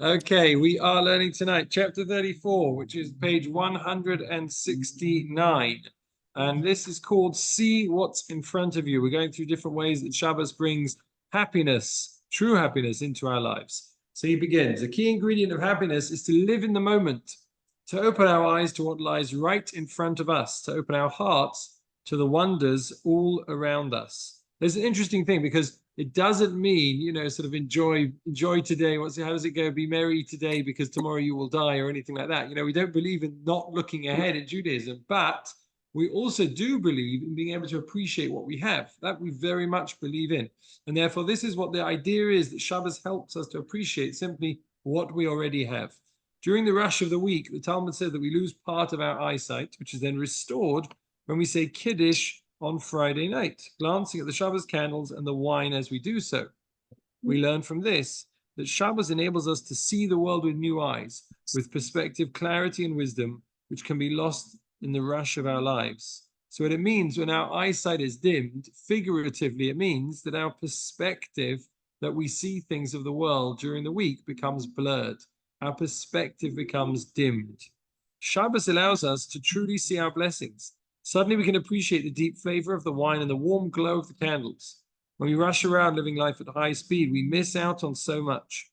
Okay, we are learning tonight chapter 34, which is page 169. And this is called See What's in Front of You. We're going through different ways that Shabbos brings happiness, true happiness, into our lives. So he begins. A key ingredient of happiness is to live in the moment, to open our eyes to what lies right in front of us, to open our hearts to the wonders all around us. There's an interesting thing because it doesn't mean, sort of enjoy today. How does it go? Be merry today because tomorrow you will die or anything like that. We don't believe in not looking ahead in Judaism, but we also do believe in being able to appreciate what we have. That we very much believe in. And therefore, this is what the idea is, that Shabbos helps us to appreciate simply what we already have. During the rush of the week, the Talmud said that we lose part of our eyesight, which is then restored when we say Kiddush on Friday night, glancing at the Shabbos candles and the wine as we do so. We learn from this that Shabbos enables us to see the world with new eyes, with perspective, clarity, and wisdom, which can be lost in the rush of our lives. So what it means when our eyesight is dimmed, figuratively, it means that our perspective that we see things of the world during the week becomes blurred. Our perspective becomes dimmed. Shabbos allows us to truly see our blessings. Suddenly we can appreciate the deep flavor of the wine and the warm glow of the candles. When we rush around living life at high speed, we miss out on so much.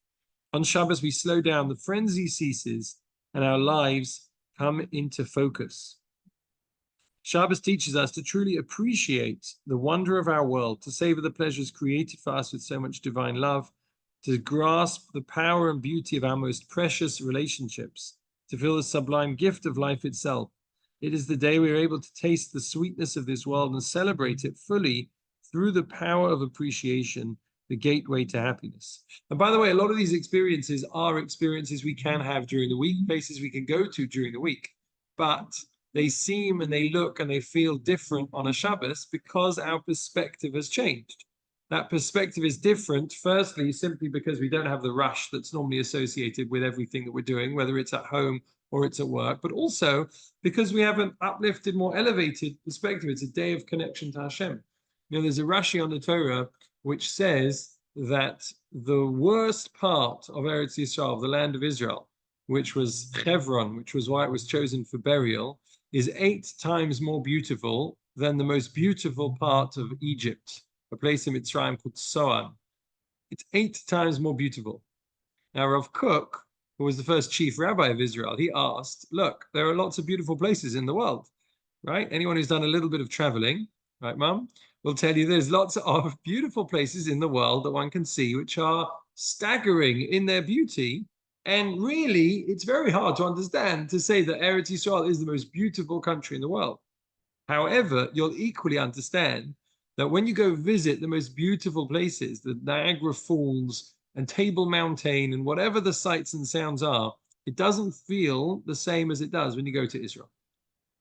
On Shabbos, we slow down, the frenzy ceases, and our lives come into focus. Shabbos teaches us to truly appreciate the wonder of our world, to savor the pleasures created for us with so much divine love, to grasp the power and beauty of our most precious relationships, to feel the sublime gift of life itself. It is the day we are able to taste the sweetness of this world and celebrate it fully through the power of appreciation, the gateway to happiness. And by the way, a lot of these experiences are experiences we can have during the week, places we can go to during the week, but they seem and they look and they feel different on a Shabbos because our perspective has changed. That perspective is different, firstly, simply because we don't have the rush that's normally associated with everything that we're doing, whether it's at home or it's at work, but also because we have an uplifted, more elevated perspective. It's a day of connection to Hashem. There's a Rashi on the Torah which says that the worst part of Eretz Yisrael, the land of Israel, which was Hebron, which was why it was chosen for burial, is 8 times more beautiful than the most beautiful part of Egypt, a place in Mitzrayim called Soan. It's 8 times more beautiful. Now, Rav Kook, who was the first chief rabbi of Israel, he asked, look, there are lots of beautiful places in the world, right? Anyone who's done a little bit of traveling, right, Mum, will tell you there's lots of beautiful places in the world that one can see, which are staggering in their beauty. And really, it's very hard to understand to say that Eretz Yisrael is the most beautiful country in the world. However, you'll equally understand that when you go visit the most beautiful places, the Niagara Falls and Table Mountain and whatever the sights and sounds are, it doesn't feel the same as it does when you go to Israel.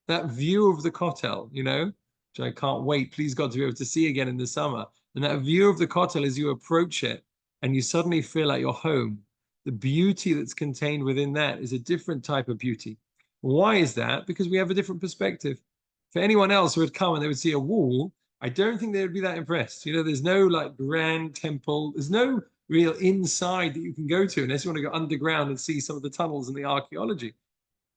That view of the Kotel, which I can't wait, please God, to be able to see again in the summer. And that view of the Kotel as you approach it and you suddenly feel like you're home. The beauty that's contained within that is a different type of beauty. Why is that? Because we have a different perspective. For anyone else who would come and they would see a wall, I don't think they would be that impressed. There's no like grand temple. There's no real inside that you can go to unless you want to go underground and see some of the tunnels and the archaeology.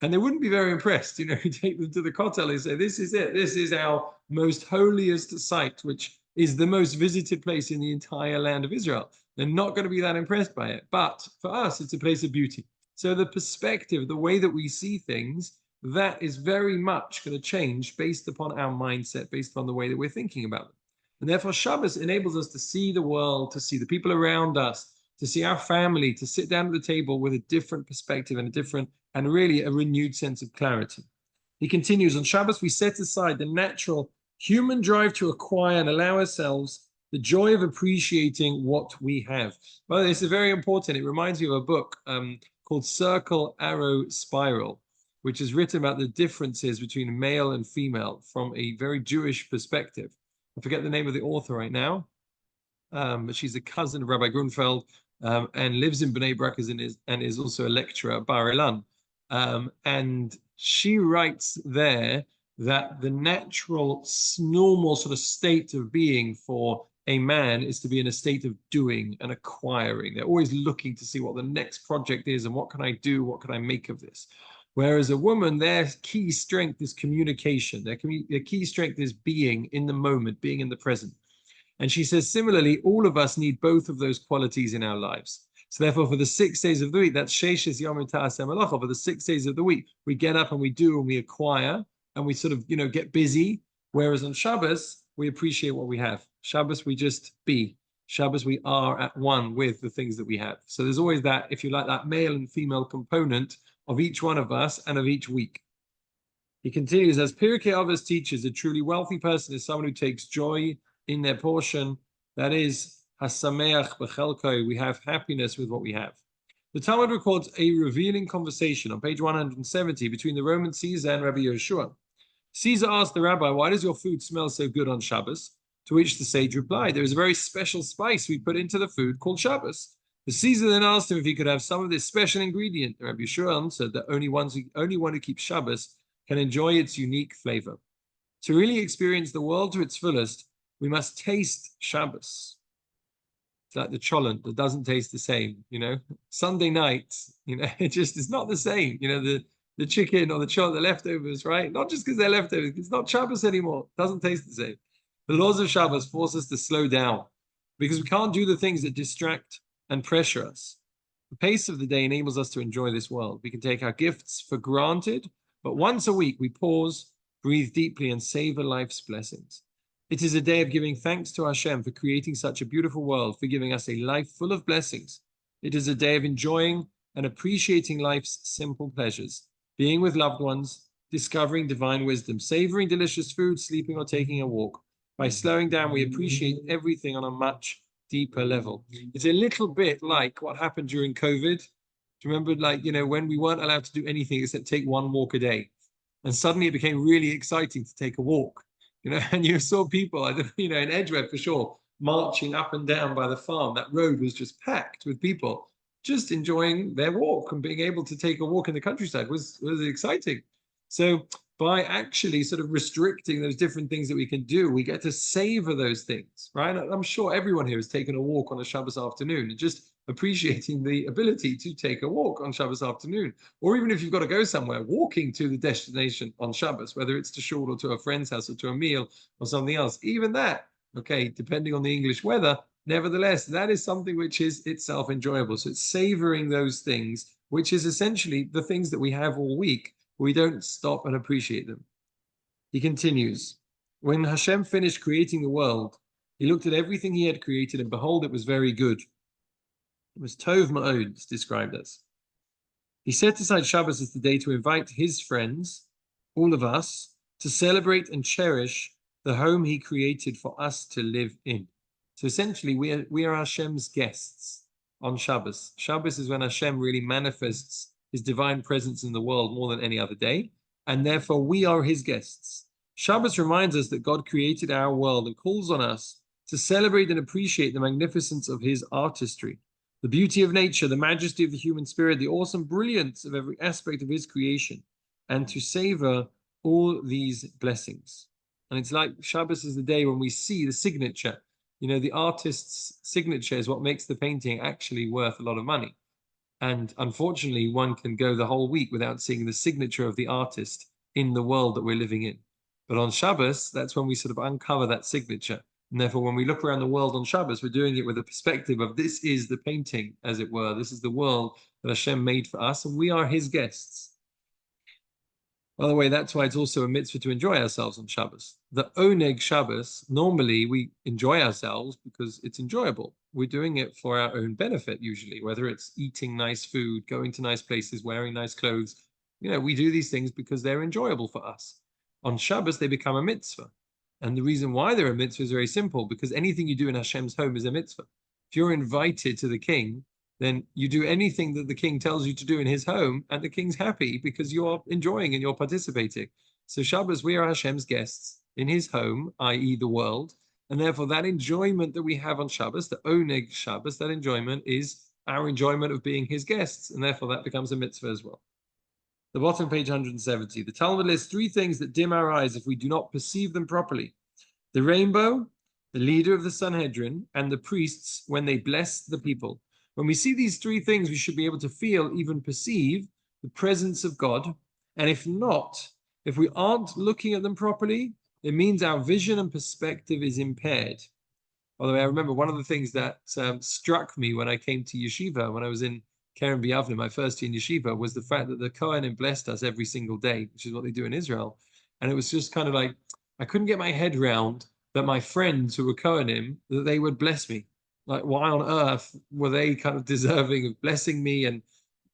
And they wouldn't be very impressed, you take them to the Kotel and say, this is it. This is our most holiest site, which is the most visited place in the entire land of Israel. They're not going to be that impressed by it. But for us, it's a place of beauty. So the perspective, the way that we see things, that is very much going to change based upon our mindset, based upon the way that we're thinking about them. And therefore, Shabbos enables us to see the world, to see the people around us, to see our family, to sit down at the table with a different perspective and really a renewed sense of clarity. He continues, on Shabbos, we set aside the natural human drive to acquire and allow ourselves the joy of appreciating what we have. Well, this is very important. It reminds me of a book called Circle, Arrow, Spiral, which is written about the differences between male and female from a very Jewish perspective. I forget the name of the author right now, but she's a cousin of Rabbi Grunfeld and lives in Bnei Brak and is also a lecturer at Bar Ilan. And she writes there that the natural, normal sort of state of being for a man is to be in a state of doing and acquiring. They're always looking to see what the next project is and what can I do, what can I make of this. Whereas a woman, their key strength is communication. Their key strength is being in the moment, being in the present. And she says, similarly, all of us need both of those qualities in our lives. So therefore, for the 6 days of the week, that's Sheishes Yomim Ta'aseh Malacha, for the 6 days of the week, we get up and we do and we acquire and we sort of, get busy. Whereas on Shabbos, we appreciate what we have. Shabbos, we just be. Shabbos, we are at one with the things that we have. So there's always that, if you like, that male and female component of each one of us and of each week. He continues, as Pirkei Avos teaches, a truly wealthy person is someone who takes joy in their portion. That is, hasameach b'chelko, we have happiness with what we have. The Talmud records a revealing conversation on page 170 between the Roman Caesar and Rabbi Yehoshua. Caesar asked the rabbi, why does your food smell so good on Shabbos? To which the sage replied, there is a very special spice we put into the food called Shabbos. The Caesar then asked him if he could have some of this special ingredient. Rabbi Yehoshua answered that only one who keeps Shabbos can enjoy its unique flavor. To really experience the world to its fullest, we must taste Shabbos. It's like the cholent that doesn't taste the same, Sunday night, it just is not the same, the chicken or the cholent, the leftovers, right? Not just because they're leftovers, it's not Shabbos anymore. It doesn't taste the same. The laws of Shabbos force us to slow down because we can't do the things that distract and pressure us. The pace of the day enables us to enjoy this world. We can take our gifts for granted, but once a week we pause, breathe deeply, and savor life's blessings. It is a day of giving thanks to Hashem for creating such a beautiful world, for giving us a life full of blessings. It is a day of enjoying and appreciating life's simple pleasures, being with loved ones, discovering divine wisdom, savoring delicious food, sleeping or taking a walk. By slowing down, we appreciate everything on a much deeper level. It's a little bit like what happened during COVID. Do you remember, when we weren't allowed to do anything except take one walk a day? And suddenly it became really exciting to take a walk. And you saw people, in Edgeware for sure, marching up and down by the farm. That road was just packed with people just enjoying their walk, and being able to take a walk in the countryside was exciting. So by actually sort of restricting those different things that we can do, we get to savor those things, right? I'm sure everyone here has taken a walk on a Shabbos afternoon and just appreciating the ability to take a walk on Shabbos afternoon. Or even if you've got to go somewhere, walking to the destination on Shabbos, whether it's to shul or to a friend's house or to a meal or something else, even that, okay, depending on the English weather, nevertheless, that is something which is itself enjoyable. So it's savoring those things, which is essentially the things that we have all week. We don't stop and appreciate them. He continues, when Hashem finished creating the world, he looked at everything he had created, and behold, it was very good. It was Tov Ma'od, it's described as. He set aside Shabbos as the day to invite his friends, all of us, to celebrate and cherish the home he created for us to live in. So essentially, we are Hashem's guests on Shabbos. Shabbos is when Hashem really manifests his divine presence in the world more than any other day, and therefore we are his guests. Shabbos reminds us that God created our world and calls on us to celebrate and appreciate the magnificence of his artistry, the beauty of nature, the majesty of the human spirit, the awesome brilliance of every aspect of his creation, and to savor all these blessings. And it's like Shabbos is the day when we see the signature. The artist's signature is what makes the painting actually worth a lot of money. And unfortunately, one can go the whole week without seeing the signature of the artist in the world that we're living in. But on Shabbos, that's when we sort of uncover that signature. And therefore, when we look around the world on Shabbos, we're doing it with a perspective of this is the painting, as it were. This is the world that Hashem made for us, and we are his guests. By the way, that's why it's also a mitzvah to enjoy ourselves on Shabbos. The Oneg Shabbos, normally we enjoy ourselves because it's enjoyable. We're doing it for our own benefit, usually, whether it's eating nice food, going to nice places, wearing nice clothes. We do these things because they're enjoyable for us. On Shabbos, they become a mitzvah. And the reason why they're a mitzvah is very simple, because anything you do in Hashem's home is a mitzvah. If you're invited to the king, then you do anything that the king tells you to do in his home, and the king's happy because you're enjoying and you're participating. So Shabbos, we are Hashem's guests in his home, i.e. the world, and therefore that enjoyment that we have on Shabbos, the Oneg Shabbos, that enjoyment is our enjoyment of being his guests, and therefore that becomes a mitzvah as well. The bottom page 170, the Talmud lists 3 things that dim our eyes if we do not perceive them properly: the rainbow, the leader of the Sanhedrin, and the priests when they bless the people. When we see these three things, we should be able to feel, even perceive, the presence of God. And if not, if we aren't looking at them properly, it means our vision and perspective is impaired. Although I remember one of the things that struck me when I came to yeshiva, when I was in Keren B'Yavne, my first year in yeshiva, was the fact that the Kohanim blessed us every single day, which is what they do in Israel. And it was just kind of like, I couldn't get my head round that my friends who were Kohanim, that they would bless me. Like, why on earth were they kind of deserving of blessing me? And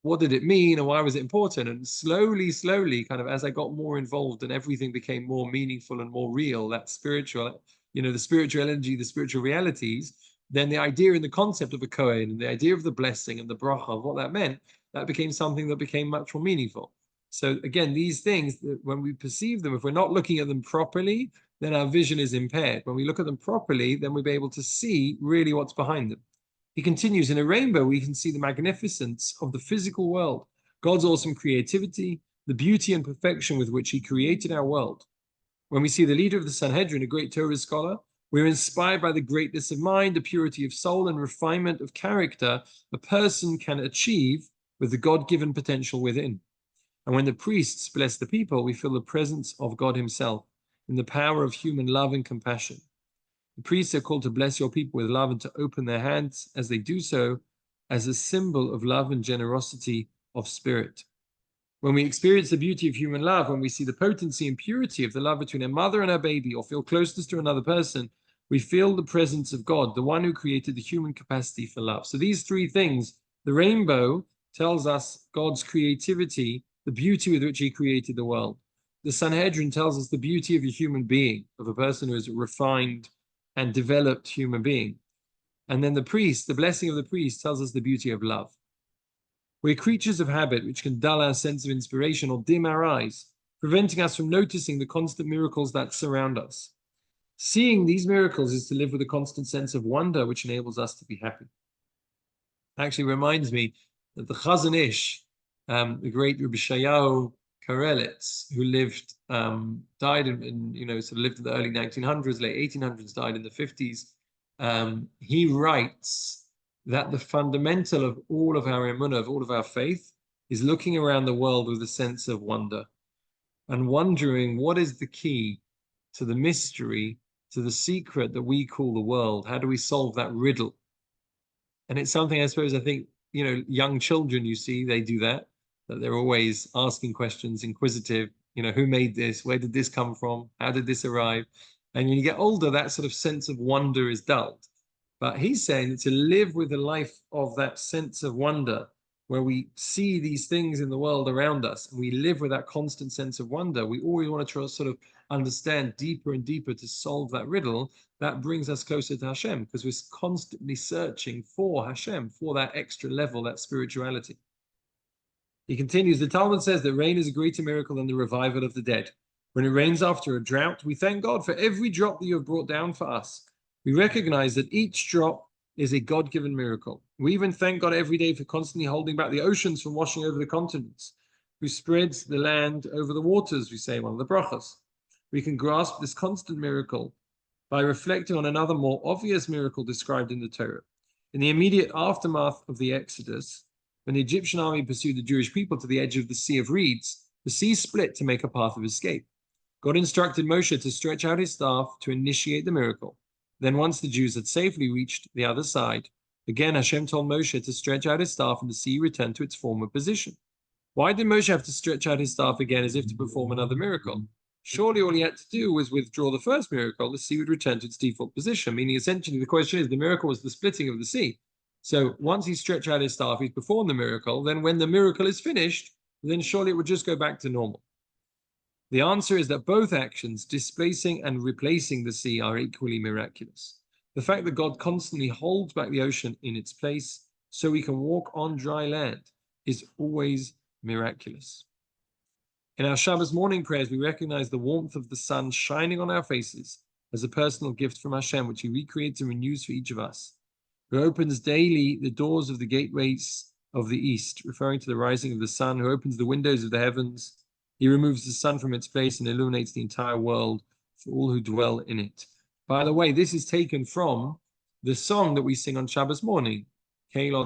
what did it mean? And why was it important? And slowly, kind of as I got more involved and everything became more meaningful and more real, that spiritual, the spiritual energy, the spiritual realities, then the idea and the concept of a Kohen and the idea of the blessing and the bracha, of what that meant, that became something that became much more meaningful. So again, these things, when we perceive them, if we're not looking at them properly, then our vision is impaired. When we look at them properly, then we'll be able to see really what's behind them. He continues, in a rainbow, we can see the magnificence of the physical world, God's awesome creativity, the beauty and perfection with which he created our world. When we see the leader of the Sanhedrin, a great Torah scholar, we're inspired by the greatness of mind, the purity of soul, and refinement of character a person can achieve with the God-given potential within. And when the priests bless the people, we feel the presence of God himself in the power of human love and compassion. The priests are called to bless your people with love and to open their hands as they do so as a symbol of love and generosity of spirit. When we experience the beauty of human love, when we see the potency and purity of the love between a mother and her baby, or feel closeness to another person, we feel the presence of God, the one who created the human capacity for love. So these three things, the rainbow tells us God's creativity, the beauty with which he created the world. The Sanhedrin tells us the beauty of a human being, of a person who is a refined and developed human being. And then the priest, the blessing of the priest, tells us the beauty of love. We're creatures of habit, which can dull our sense of inspiration or dim our eyes, preventing us from noticing the constant miracles that surround us. Seeing these miracles is to live with a constant sense of wonder, which enables us to be happy. Actually reminds me that the Chazon Ish, the great Rabbi Shayahu Karelitz, who died lived in the early 1900s, late 1800s, died in the 50s. He writes that the fundamental of all of our emunah, of all of our faith, is looking around the world with a sense of wonder and wondering what is the key to the mystery, to the secret that we call the world. How do we solve that riddle? And it's something, I think, young children, you see, they do that they're always asking questions, inquisitive, who made this? Where did this come from? How did this arrive? And when you get older, that sort of sense of wonder is dulled. But he's saying that to live with a life of that sense of wonder, where we see these things in the world around us, and we live with that constant sense of wonder, we always want to try to sort of understand deeper and deeper to solve that riddle. That brings us closer to Hashem, because we're constantly searching for Hashem, for that extra level, that spirituality. He continues, the Talmud says that rain is a greater miracle than the revival of the dead. When it rains after a drought, we thank God for every drop that you have brought down for us. We recognize that each drop is a God-given miracle. We even thank God every day for constantly holding back the oceans from washing over the continents, who spreads the land over the waters, we say in one of the brachas. We can grasp this constant miracle by reflecting on another more obvious miracle described in the Torah. In the immediate aftermath of the Exodus, when the Egyptian army pursued the Jewish people to the edge of the Sea of Reeds, the sea split to make a path of escape. God instructed Moshe to stretch out his staff to initiate the miracle. Then once the Jews had safely reached the other side, again Hashem told Moshe to stretch out his staff and the sea returned to its former position. Why did Moshe have to stretch out his staff again as if to perform another miracle? Surely all he had to do was withdraw the first miracle, the sea would return to its default position, meaning essentially the question is, the miracle was the splitting of the sea. So once he stretched out his staff, he's performed the miracle, then when the miracle is finished, then surely it would just go back to normal. The answer is that both actions, displacing and replacing the sea, are equally miraculous. The fact that God constantly holds back the ocean in its place so we can walk on dry land is always miraculous. In our Shabbos morning prayers, we recognize the warmth of the sun shining on our faces as a personal gift from Hashem, which he recreates and renews for each of us, who opens daily the doors of the gateways of the east, referring to the rising of the sun, who opens the windows of the heavens. He removes the sun from its place and illuminates the entire world for all who dwell in it. By the way, this is taken from the song that we sing on Shabbos morning. Now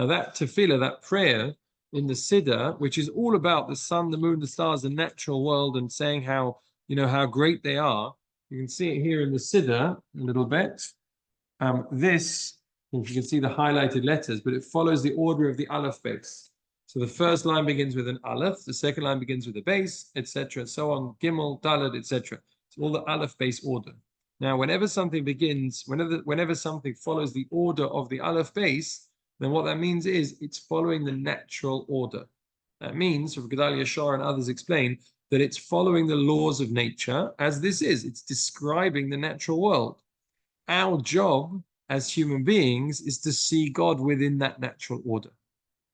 that tefillah, that prayer in the Siddur, which is all about the sun, the moon, the stars, the natural world, and saying how, how great they are. You can see it here in the Siddur a little bit. This, if you can see the highlighted letters, but it follows the order of the Aleph base. So the first line begins with an Aleph, the second line begins with a base, etc., and so on, Gimel, Daled, etc. It's all the Aleph base order. Now, whenever something begins, whenever something follows the order of the Aleph base, then what that means is it's following the natural order. That means, Rav Gedalia Shah and others explain, that it's following the laws of nature, as this is. It's describing the natural world. Our job as human beings is to see God within that natural order,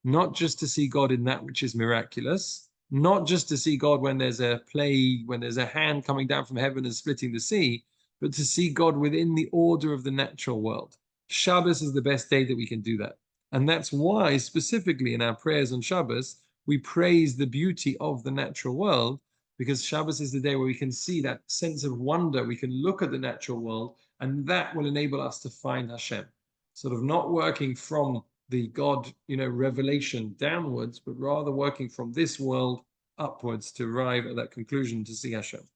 not just to see God in that which is miraculous, not just to see God when there's a plague, when there's a hand coming down from heaven and splitting the sea, but to see God within the order of the natural world. Shabbos is the best day that we can do that. And that's why, specifically in our prayers on Shabbos, we praise the beauty of the natural world, because Shabbos is the day where we can see that sense of wonder. We can look at the natural world, and that will enable us to find Hashem. Sort of not working from the God, revelation downwards, but rather working from this world upwards to arrive at that conclusion to see Hashem.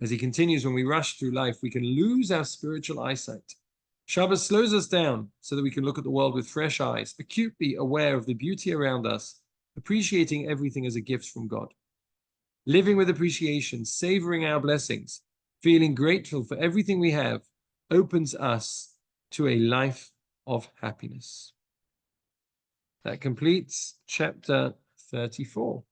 As he continues, when we rush through life, we can lose our spiritual eyesight. Shabbos slows us down so that we can look at the world with fresh eyes, acutely aware of the beauty around us, appreciating everything as a gift from God. Living with appreciation, savoring our blessings, feeling grateful for everything we have, opens us to a life of happiness. That completes chapter 34.